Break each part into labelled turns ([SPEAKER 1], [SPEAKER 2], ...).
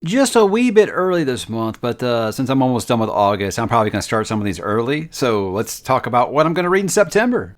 [SPEAKER 1] just a wee bit early this month, but since I'm almost done with August, I'm probably going to start some of these early. So let's talk about what I'm going to read in September.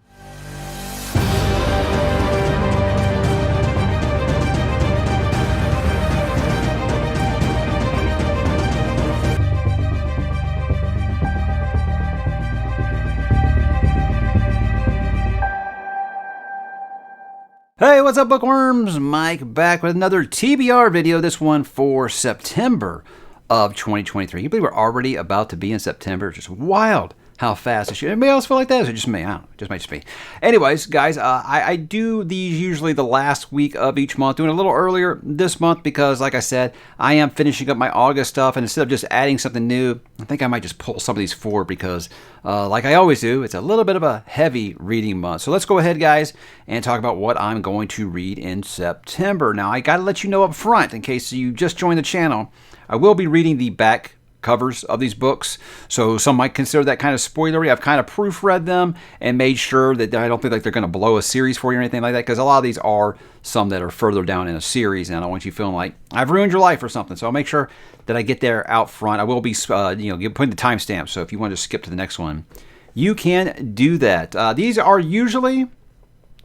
[SPEAKER 1] Hey, what's up, bookworms? Mike back with another TBR video, this one for September of 2023. Can you believe we're already about to be in September? It's just wild how fast it should. Anybody else feel like that? Or is it just me? I don't know. It just might just be. Anyways, guys, I do these usually the last week of each month, doing a little earlier this month because, like I said, I am finishing up my August stuff, and instead of just adding something new, I think I might just pull some of these forward because, like I always do, it's a little bit of a heavy reading month. So let's go ahead, guys, and talk about what I'm going to read in September. Now, I got to let you know up front, in case you just joined the channel, I will be reading the back covers of these books, so some might consider that kind of spoilery. I've kind of proofread them and made sure that I don't think like they're going to blow a series for you or anything like that, because a lot of these are some that are further down in a series, and I don't want you feeling like I've ruined your life or something. So I'll make sure that I get there out front. I will be putting the timestamp, so if you want to skip to the next one, you can do that. These are usually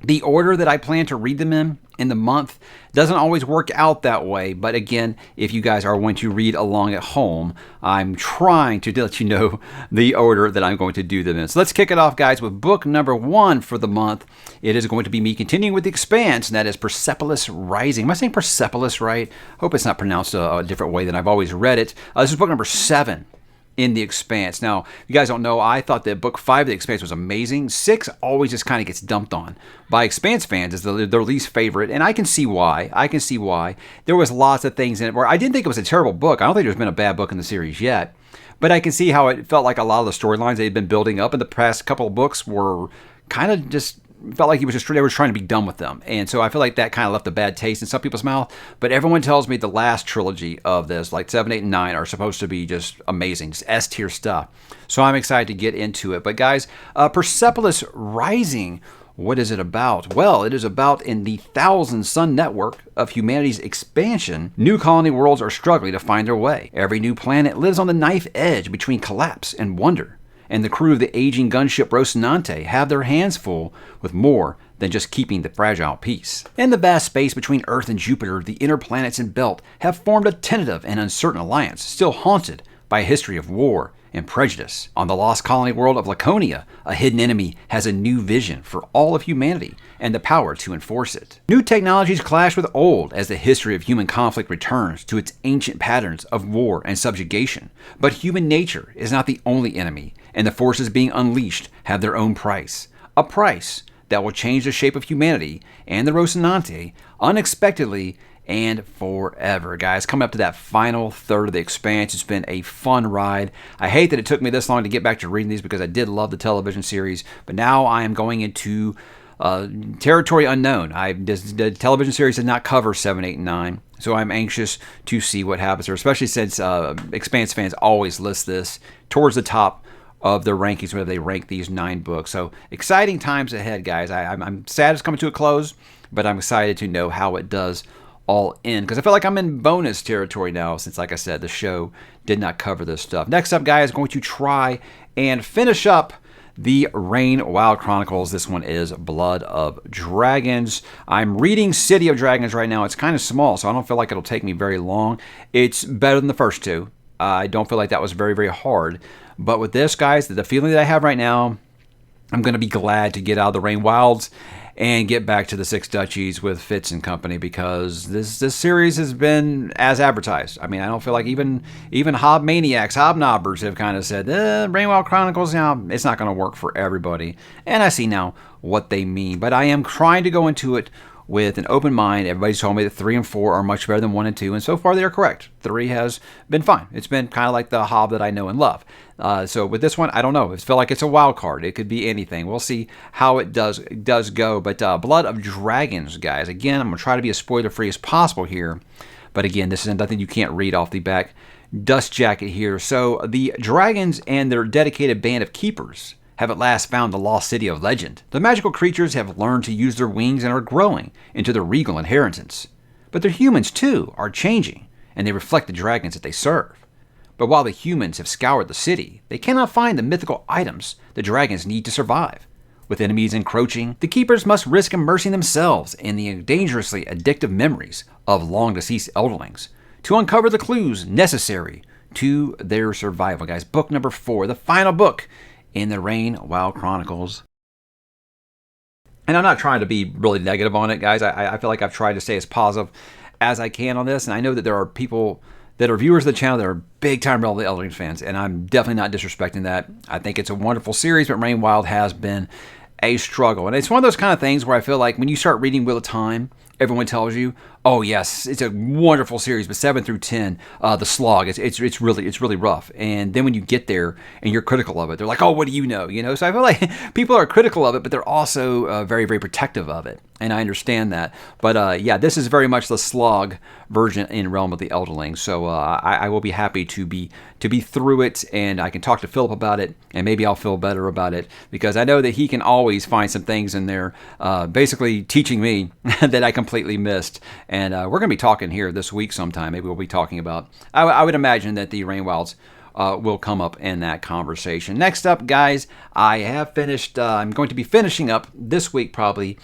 [SPEAKER 1] the order that I plan to read them in the month. Doesn't always work out that way, but again, if you guys are going to read along at home, I'm trying to let you know the order that I'm going to do them in. So let's kick it off, guys, with book number 1 for the month. It is going to be me continuing with The Expanse, and that is Persepolis Rising. Am I saying Persepolis right? Hope it's not pronounced a different way than I've always read it. This is book number 7 in The Expanse. Now, if you guys don't know, I thought that book 5 of The Expanse was amazing. 6 always just kind of gets dumped on by Expanse fans as their least favorite, and I can see why. There was lots of things in it where I didn't think it was a terrible book. I don't think there's been a bad book in the series yet, but I can see how it felt like a lot of the storylines they had been building up in the past couple of books were kind of just felt like they were trying to be done with them. And so I feel like that kind of left a bad taste in some people's mouth. But everyone tells me the last trilogy of this, like 7, 8, and 9, are supposed to be just amazing, just S-tier stuff. So I'm excited to get into it. But guys, Persepolis Rising, what is it about? Well, it is about in the Thousand Sun network of humanity's expansion, new colony worlds are struggling to find their way. Every new planet lives on the knife edge between collapse and wonder, and the crew of the aging gunship Rocinante have their hands full with more than just keeping the fragile peace. In the vast space between Earth and Jupiter, the inner planets and belt have formed a tentative and uncertain alliance, still haunted by a history of war and prejudice. On the lost colony world of Laconia, a hidden enemy has a new vision for all of humanity and the power to enforce it. New technologies clash with old as the history of human conflict returns to its ancient patterns of war and subjugation. But human nature is not the only enemy, and the forces being unleashed have their own price. A price that will change the shape of humanity and the Rocinante unexpectedly and forever. Guys, coming up to that final third of The Expanse, it's been a fun ride. I hate that it took me this long to get back to reading these because I did love the television series, but now I am going into territory unknown. The television series did not cover 7, 8, and 9, so I'm anxious to see what happens there, especially since Expanse fans always list this towards the top of their rankings where they rank these 9 books. So exciting times ahead, guys. I'm sad it's coming to a close, but I'm excited to know how it does all in, because I feel like I'm in bonus territory now since, like I said, the show did not cover this stuff. Next up, guys, going to try and finish up the Rain Wild Chronicles. This one is Blood of Dragons. I'm reading City of Dragons right now. It's kind of small, so I don't feel like it'll take me very long. It's better than the first 2. I don't feel like that was very, very hard. But with this, guys, the feeling that I have right now, I'm going to be glad to get out of the Rain Wilds and get back to the Six Duchies with Fitz and company, because this series has been as advertised. I mean, I don't feel like even hobnobbers have kind of said, Rainwild Chronicles, it's not going to work for everybody. And I see now what they mean. But I am trying to go into it with an open mind. Everybody's told me that 3 and 4 are much better than 1 and 2, and so far they are correct. 3 has been fine. It's been kind of like the Hob that I know and love. So with this one, I don't know. It feels like it's a wild card. It could be anything. We'll see how it does go. But Blood of Dragons, guys. Again, I'm going to try to be as spoiler-free as possible here. But again, this is nothing you can't read off the back dust jacket here. So the dragons and their dedicated band of keepers have at last found the lost city of legend. The magical creatures have learned to use their wings and are growing into their regal inheritance. But their humans, too, are changing, and they reflect the dragons that they serve. But while the humans have scoured the city, they cannot find the mythical items the dragons need to survive. With enemies encroaching, the keepers must risk immersing themselves in the dangerously addictive memories of long-deceased elderlings to uncover the clues necessary to their survival. Guys, book number 4, the final book in the Rainwild Chronicles. And I'm not trying to be really negative on it, guys. I feel like I've tried to stay as positive as I can on this, and I know that there are people that are viewers of the channel that are big-time Realm of the Elderlings fans, and I'm definitely not disrespecting that. I think it's a wonderful series, but Rainwild has been a struggle. And it's one of those kind of things where I feel like when you start reading Wheel of Time, everyone tells you, oh yes, it's a wonderful series, but 7 through 10, the slog, it's really rough. And then when you get there and you're critical of it, they're like, oh, what do you know? You know, so I feel like people are critical of it, but they're also very, very protective of it. And I understand that. But yeah, this is very much the slog version in Realm of the Elderlings. So I will be happy to be through it, and I can talk to Philip about it, and maybe I'll feel better about it, because I know that he can always find some things in there, basically teaching me that I completely missed. And we're going to be talking here this week sometime. Maybe we'll be talking about, I would imagine that the Rainwilds will come up in that conversation. Next up, guys, I have finished, I'm going to be finishing up this week probably,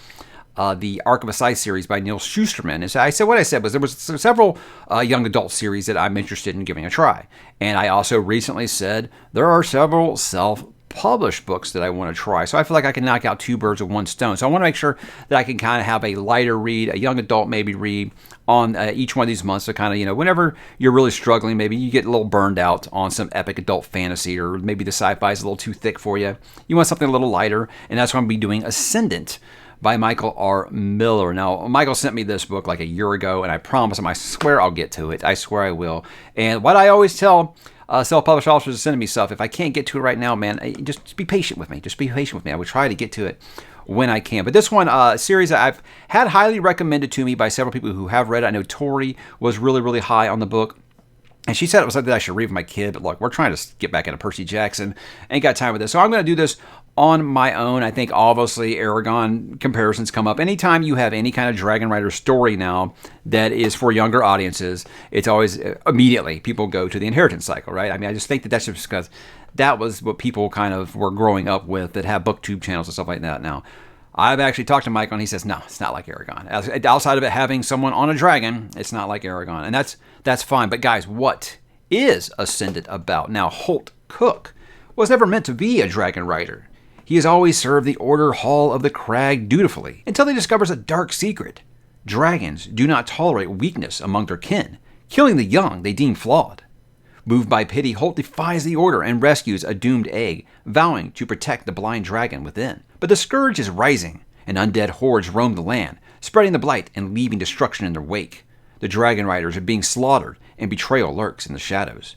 [SPEAKER 1] the Ark of Osiris series by Neil Shusterman. And so I said what I said was there was several young adult series that I'm interested in giving a try. And I also recently said there are several self-published books that I want to try. So I feel like I can knock out 2 birds with 1 stone. So I want to make sure that I can kind of have a lighter read, a young adult maybe read on each one of these months. So kind of, you know, whenever you're really struggling, maybe you get a little burned out on some epic adult fantasy, or maybe the sci-fi is a little too thick for you. You want something a little lighter, and that's why I'm going to be doing Ascendant by Michael R. Miller. Now, Michael sent me this book like a year ago, and I promise him, I swear I'll get to it. I swear I will. And what I always tell self-published authors is sending me stuff, if I can't get to it right now, man, just be patient with me. Just be patient with me. I would try to get to it when I can. But this one, a series that I've had highly recommended to me by several people who have read it. I know Tori was really, really high on the book. And she said it was something that I should read with my kid, but look, we're trying to get back into Percy Jackson. Ain't got time with this. So I'm going to do this on my own. I think obviously Aragon comparisons come up. Anytime you have any kind of Dragon Rider story now that is for younger audiences, it's always immediately people go to the inheritance cycle, right? I mean, I just think that that's just because that was what people kind of were growing up with that have booktube channels and stuff like that now. I've actually talked to Michael, and he says, no, it's not like Aragon. Outside of it having someone on a dragon, it's not like Aragon. And that's fine. But guys, what is Ascendant about? Now, Holt Cook was never meant to be a dragon rider. He has always served the Order Hall of the Crag dutifully, until he discovers a dark secret. Dragons do not tolerate weakness among their kin, killing the young they deem flawed. Moved by pity, Holt defies the order and rescues a doomed egg, vowing to protect the blind dragon within. But the scourge is rising, and undead hordes roam the land, spreading the blight and leaving destruction in their wake. The dragon riders are being slaughtered, and betrayal lurks in the shadows.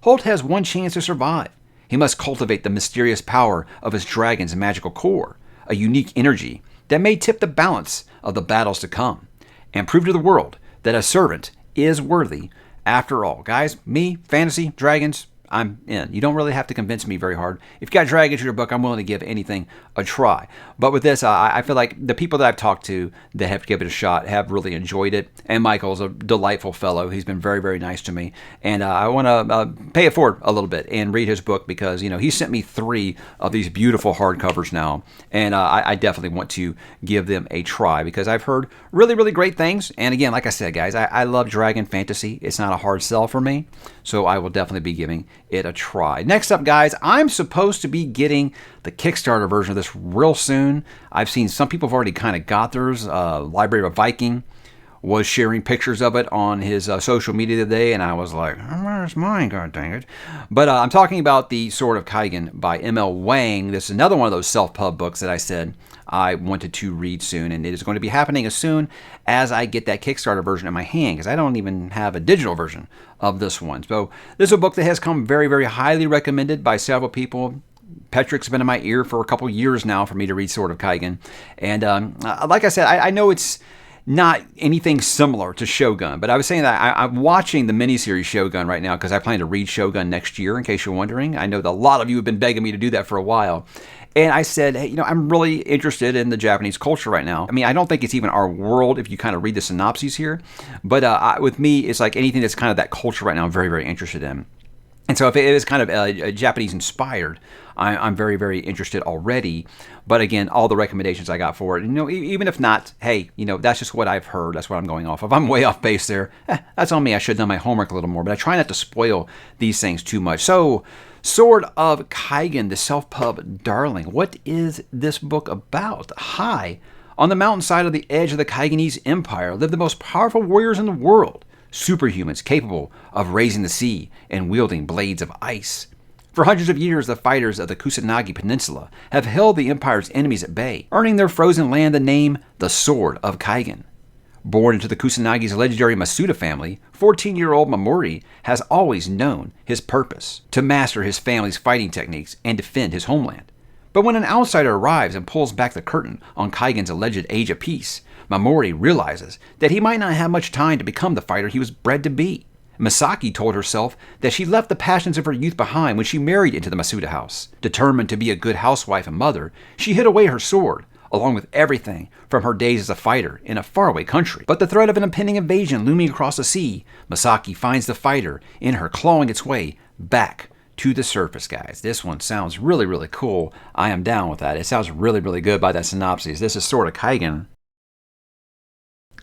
[SPEAKER 1] Holt has one chance to survive. He must cultivate the mysterious power of his dragon's magical core, a unique energy that may tip the balance of the battles to come, and prove to the world that a servant is worthy after all. Guys, me, fantasy, dragons, I'm in. You don't really have to convince me very hard. If you got dragons in your book, I'm willing to give anything a try. But with this, I feel like the people that I've talked to that have given it a shot have really enjoyed it. And Michael's a delightful fellow. He's been very, very nice to me. And I want to pay it forward a little bit and read his book, because, you know, he sent me 3 of these beautiful hardcovers now. And I definitely want to give them a try, because I've heard really, really great things. And again, like I said, guys, I love dragon fantasy. It's not a hard sell for me. So I will definitely be giving it a try. Next up, guys, I'm supposed to be getting the Kickstarter version of this real soon. I've seen some people have already kind of got theirs. Library of Viking was sharing pictures of it on his social media today, and I was like, where's mine? God dang it. But I'm talking about The Sword of Kaigan by M.L. Wang. This is another one of those self-pub books that I said I wanted to read soon, and it is going to be happening as soon as I get that Kickstarter version in my hand, because I don't even have a digital version of this one. So this is a book that has come very, very highly recommended by several people. Petrick's been in my ear for a couple years now for me to read Sword of Kaigan. And like I said, I know it's not anything similar to Shogun, but I was saying that I'm watching the miniseries Shogun right now because I plan to read Shogun next year, in case you're wondering. I know that a lot of you have been begging me to do that for a while. And I said, hey, I'm really interested in the Japanese culture right now. I mean, I don't think it's even our world if you kind of read the synopses here. But with me, it's like anything that's kind of that culture right now, I'm very, very interested in. And so if it is kind of Japanese inspired, I'm very, very interested already. But again, all the recommendations I got for it, even if not, hey, that's just what I've heard. That's what I'm going off of. I'm way off base there. That's on me. I should have done my homework a little more, but I try not to spoil these things too much. So, Sword of Kaigen, the self-pub darling. What is this book about? Hi. On the mountainside of the edge of the Kaigenese Empire live the most powerful warriors in the world. Superhumans capable of raising the sea and wielding blades of ice. For hundreds of years, the fighters of the Kusanagi Peninsula have held the Empire's enemies at bay, earning their frozen land the name the Sword of Kaigen. Born into the Kusanagi's legendary Masuda family, 14-year-old Mamori has always known his purpose, to master his family's fighting techniques and defend his homeland. But when an outsider arrives and pulls back the curtain on Kaigen's alleged age of peace, Mamori realizes that he might not have much time to become the fighter he was bred to be. Misaki told herself that she left the passions of her youth behind when she married into the Masuda house. Determined to be a good housewife and mother, she hid away her sword, along with everything from her days as a fighter in a faraway country. But the threat of an impending invasion looming across the sea, Misaki finds the fighter in her clawing its way back to the surface, guys. This one sounds really, really cool. I am down with that. It sounds really, really good by that synopsis. This is Sword of Kaigen.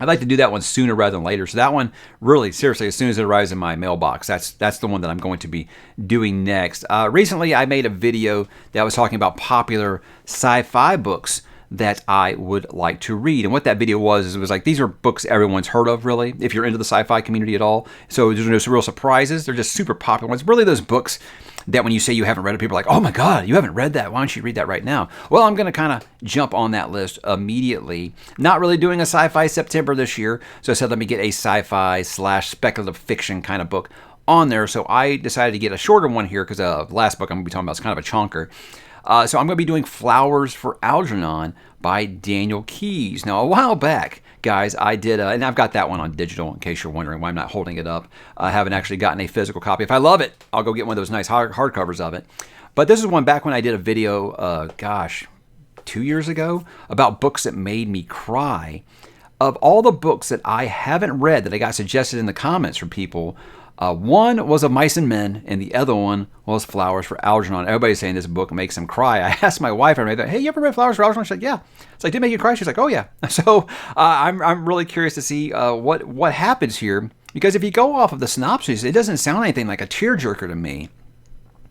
[SPEAKER 1] I'd like to do that one sooner rather than later. So that one, really, seriously, as soon as it arrives in my mailbox, that's the one that I'm going to be doing next. Recently, I made a video that was talking about popular sci-fi books that I would like to read. And what that video was, is it was like, these are books everyone's heard of, really, if you're into the sci-fi community at all. So there's no real surprises. They're just super popular ones. Really those books that when you say you haven't read it, people are like, oh my God, you haven't read that. Why don't you read that right now? Well, I'm going to kind of jump on that list immediately. Not really doing a sci-fi September this year. So I said, let me get a sci-fi / speculative fiction kind of book on there. So I decided to get a shorter one here because the last book I'm going to be talking about is kind of a chonker. So I'm going to be doing Flowers for Algernon by Daniel Keyes. Now, a while back, guys, I did, and I've got that one on digital in case you're wondering why I'm not holding it up. I haven't actually gotten a physical copy. If I love it, I'll go get one of those nice hardcovers of it. But this is one back when I did a video, 2 years ago, about books that made me cry. Of all the books that I haven't read that I got suggested in the comments from people, one was Of Mice and Men, and the other one was Flowers for Algernon. Everybody's saying this book makes them cry. I asked my wife, hey, you ever read Flowers for Algernon? She's like, yeah. It's like, did it make you cry? She's like, oh, yeah. So I'm really curious to see what happens here, because if you go off of the synopsis, it doesn't sound anything like a tearjerker to me.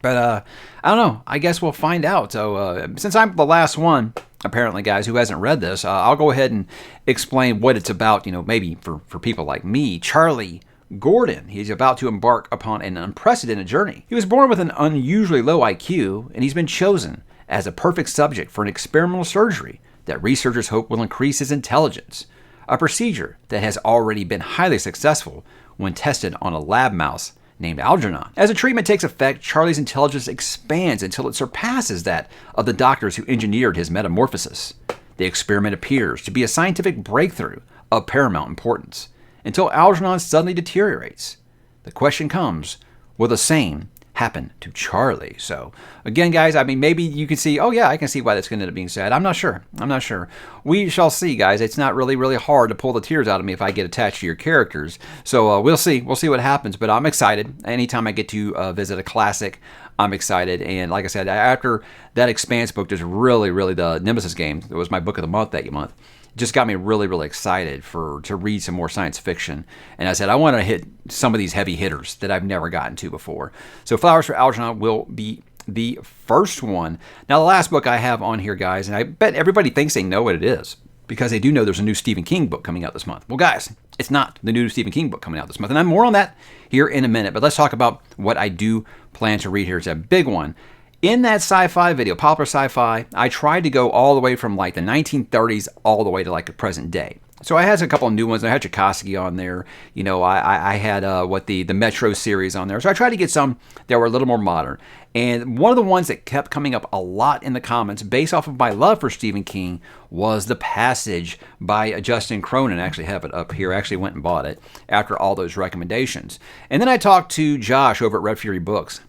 [SPEAKER 1] But I don't know. I guess we'll find out. So since I'm the last one, apparently, guys, who hasn't read this, I'll go ahead and explain what it's about, maybe for people like me. Charlie Gordon. He's about to embark upon an unprecedented journey. He was born with an unusually low IQ, and he's been chosen as a perfect subject for an experimental surgery that researchers hope will increase his intelligence, a procedure that has already been highly successful when tested on a lab mouse named Algernon. As the treatment takes effect, Charlie's intelligence expands until it surpasses that of the doctors who engineered his metamorphosis. The experiment appears to be a scientific breakthrough of paramount importance, until Algernon suddenly deteriorates. The question comes, will the same happen to Charlie? So, again, guys, I mean, maybe you can see, oh yeah, I can see why that's going to end up being sad. I'm not sure. We shall see, guys. It's not really, really hard to pull the tears out of me if I get attached to your characters. So we'll see. We'll see what happens, but I'm excited. Anytime I get to visit a classic, I'm excited. And like I said, after that Expanse book, just really, really the Nemesis game, it was my book of the month that month, just got me really, really excited to read some more science fiction. And I said, I want to hit some of these heavy hitters that I've never gotten to before. So Flowers for Algernon will be the first one. Now, the last book I have on here, guys, and I bet everybody thinks they know what it is, because they do know there's a new Stephen King book coming out this month. Well, guys, it's not the new Stephen King book coming out this month. And I'm more on that here in a minute. But let's talk about what I do plan to read here. It's a big one. In that sci-fi video, popular sci-fi, I tried to go all the way from like the 1930s all the way to like the present day. So I had a couple of new ones. I had Tchaikovsky on there. You know, I had the Metro series on there. So I tried to get some that were a little more modern. And one of the ones that kept coming up a lot in the comments, based off of my love for Stephen King, was The Passage by Justin Cronin. I actually have it up here. I actually went and bought it after all those recommendations. And then I talked to Josh over at Red Fury Books.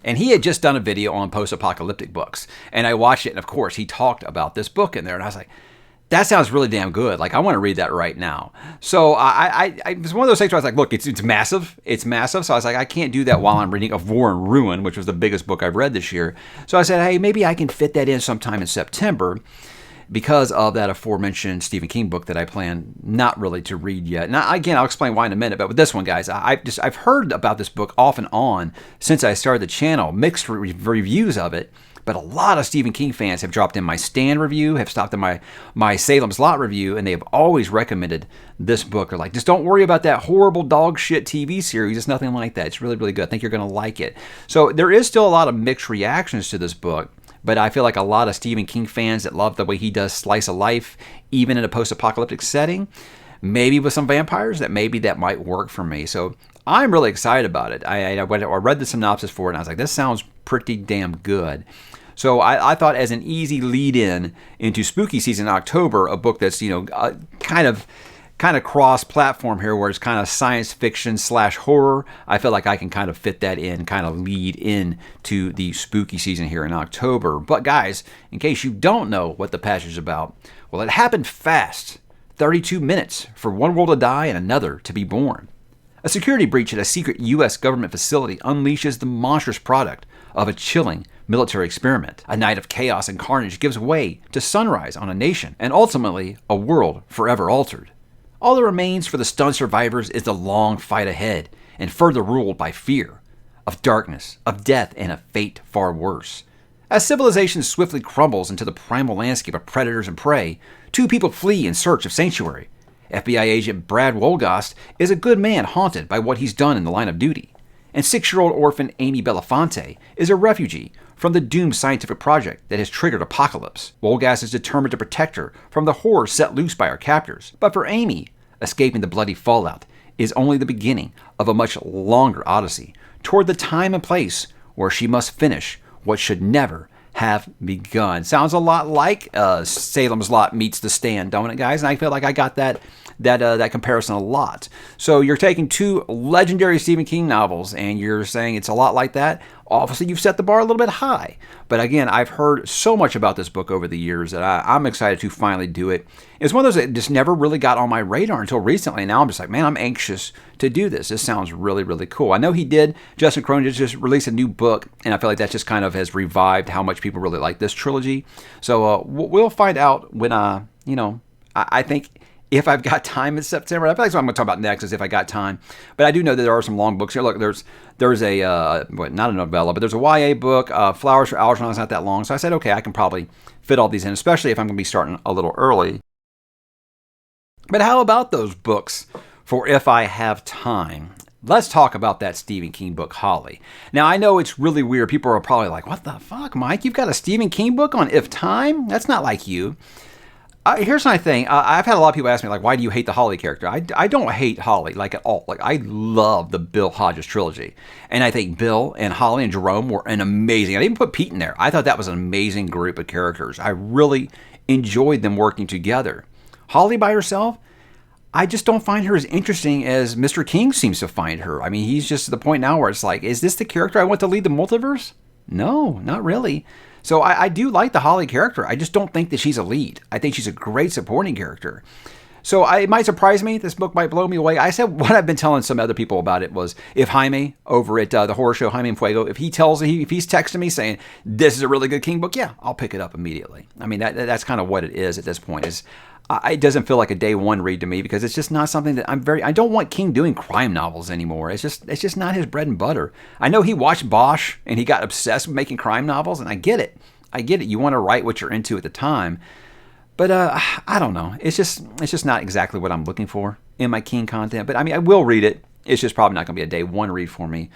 [SPEAKER 1] And he had just done a video on post-apocalyptic books. And I watched it, and of course, he talked about this book in there. And I was like, that sounds really damn good. Like, I want to read that right now. So it was one of those things where I was like, look, it's massive. It's massive. So I was like, I can't do that while I'm reading Of War and Ruin, which was the biggest book I've read this year. So I said, hey, maybe I can fit that in sometime in September because of that aforementioned Stephen King book that I plan not really to read yet. Now, again, I'll explain why in a minute, but with this one, guys, I've heard about this book off and on since I started the channel, mixed reviews of it. But a lot of Stephen King fans have dropped in my Stand review, have stopped in my Salem's Lot review, and they have always recommended this book. They're like, just don't worry about that horrible dog shit TV series. It's nothing like that. It's really, really good. I think you're going to like it. So there is still a lot of mixed reactions to this book, but I feel like a lot of Stephen King fans that love the way he does slice of life, even in a post-apocalyptic setting, maybe with some vampires, that might work for me. So I'm really excited about it. I read the synopsis for it, and I was like, this sounds pretty damn good. So I thought, as an easy lead-in into spooky season in October, a book that's, kind of cross-platform here, where it's kind of science fiction / horror, I feel like I can kind of fit that in, kind of lead in to the spooky season here in October. But guys, in case you don't know what The Passage is about, well, it happened fast. 32 minutes for one world to die and another to be born. A security breach at a secret U.S. government facility unleashes the monstrous product of a chilling military experiment. A night of chaos and carnage gives way to sunrise on a nation, and ultimately a world forever altered. All that remains for the stunned survivors is the long fight ahead, and further ruled by fear of darkness, of death, and a fate far worse. As civilization swiftly crumbles into the primal landscape of predators and prey, two people flee in search of sanctuary. FBI agent Brad Wolgast is a good man haunted by what he's done in the line of duty. And 6-year-old orphan Amy Belafonte is a refugee from the doomed scientific project that has triggered apocalypse. Wolgast is determined to protect her from the horror set loose by her captors. But for Amy, escaping the bloody fallout is only the beginning of a much longer odyssey toward the time and place where she must finish what should never have begun. Sounds a lot like Salem's Lot meets The Stand, don't it, guys? And I feel like I got that comparison a lot. So you're taking two legendary Stephen King novels and you're saying it's a lot like that. Obviously, you've set the bar a little bit high. But again, I've heard so much about this book over the years that I'm excited to finally do it. It's one of those that just never really got on my radar until recently. Now I'm just like, man, I'm anxious to do this. This sounds really, really cool. I know Justin Cronin just released a new book, and I feel like that just kind of has revived how much people really like this trilogy. So we'll find out when, I think if I've got time in September. I feel like what I'm going to talk about next is if I got time. But I do know that there are some long books here. Look, there's not a novella, but there's a YA book, Flowers for Algernon. It's not that long. So I said, okay, I can probably fit all these in, especially if I'm going to be starting a little early. But how about those books for if I have time? Let's talk about that Stephen King book, Holly. Now, I know it's really weird. People are probably like, what the fuck, Mike? You've got a Stephen King book on If Time? That's not like you. Here's my thing. I've had a lot of people ask me, like, why do you hate the Holly character? I don't hate Holly, like, at all. Like, I love the Bill Hodges trilogy. And I think Bill and Holly and Jerome were an amazing... I didn't put Pete in there. I thought that was an amazing group of characters. I really enjoyed them working together. Holly by herself, I just don't find her as interesting as Mr. King seems to find her. I mean, he's just at the point now where it's like, is this the character I want to lead the multiverse? No, not really. So I do like the Holly character. I just don't think that she's a lead. I think she's a great supporting character. So it might surprise me. This book might blow me away. I said what I've been telling some other people about it was if Jaime over at the horror show, Jaime and Fuego, if he's texting me saying, this is a really good King book, yeah, I'll pick it up immediately. I mean, that's kind of what it is at this point. It doesn't feel like a day one read to me because it's just not something that I don't want King doing crime novels anymore. It's just not his bread and butter. I know he watched Bosch and he got obsessed with making crime novels, and I get it. You want to write what you're into at the time. But I don't know. It's just not exactly what I'm looking for in my King content. But I mean, I will read it. It's just probably not going to be a day one read for me.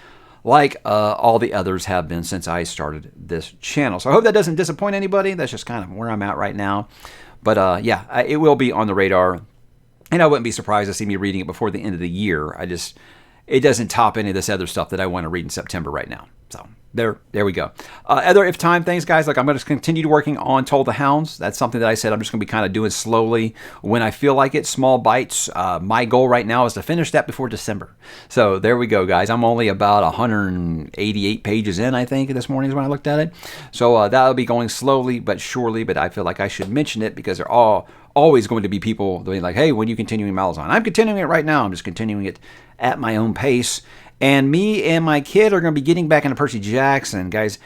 [SPEAKER 1] like all the others have been since I started this channel. So I hope that doesn't disappoint anybody. That's just kind of where I'm at right now. But yeah, it will be on the radar. And I wouldn't be surprised to see me reading it before the end of the year. It doesn't top any of this other stuff that I want to read in September right now. So there we go. Other if time things, guys, like I'm going to continue working on Toll the Hounds. That's something that I said I'm just going to be kind of doing slowly when I feel like it, small bites. My goal right now is to finish that before December. So there we go, guys. I'm only about 188 pages in, I think, this morning is when I looked at it. So that'll be going slowly but surely, but I feel like I should mention it because they're always going to be people doing like, hey, when are you continuing Malazan? I'm continuing it right now. I'm just continuing it at my own pace. And me and my kid are going to be getting back into Percy Jackson. Guys,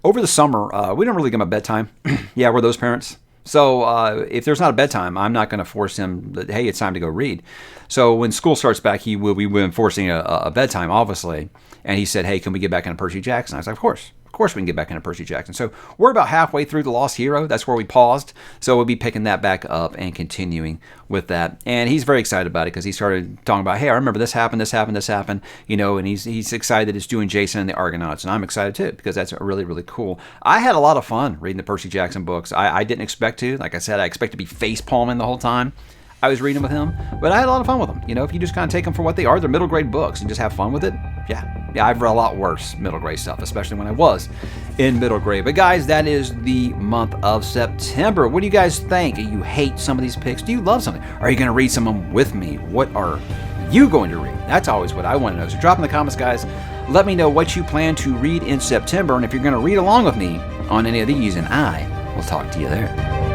[SPEAKER 1] over the summer, we don't really give him a bedtime. Yeah, we're those parents. So if there's not a bedtime, I'm not going to force him that, hey, it's time to go read. So when school starts back, he will be enforcing a bedtime, obviously. And he said, hey, can we get back into Percy Jackson? I was like, of course. Of course we can get back into Percy Jackson. So we're about halfway through The Lost Hero. That's where we paused. So we'll be picking that back up and continuing with that. And he's very excited about it because he started talking about, hey, I remember this happened, you know, and he's excited that it's doing Jason and the Argonauts. And I'm excited too because that's really, really cool. I had a lot of fun reading the Percy Jackson books. I didn't expect to. Like I said, I expected to be face palming the whole time I was reading with him, but I had a lot of fun with them. You know, if you just kind of take them for what they are, they're middle grade books and just have fun with it. Yeah, I've read a lot worse middle grade stuff, especially when I was in middle grade. But guys, that is the month of September. What do you guys think? Do you hate some of these picks? Do you love something? Are you going to read some of them with me? What are you going to read? That's always what I want to know. So drop in the comments, guys. Let me know what you plan to read in September and if you're going to read along with me on any of these, and I will talk to you there.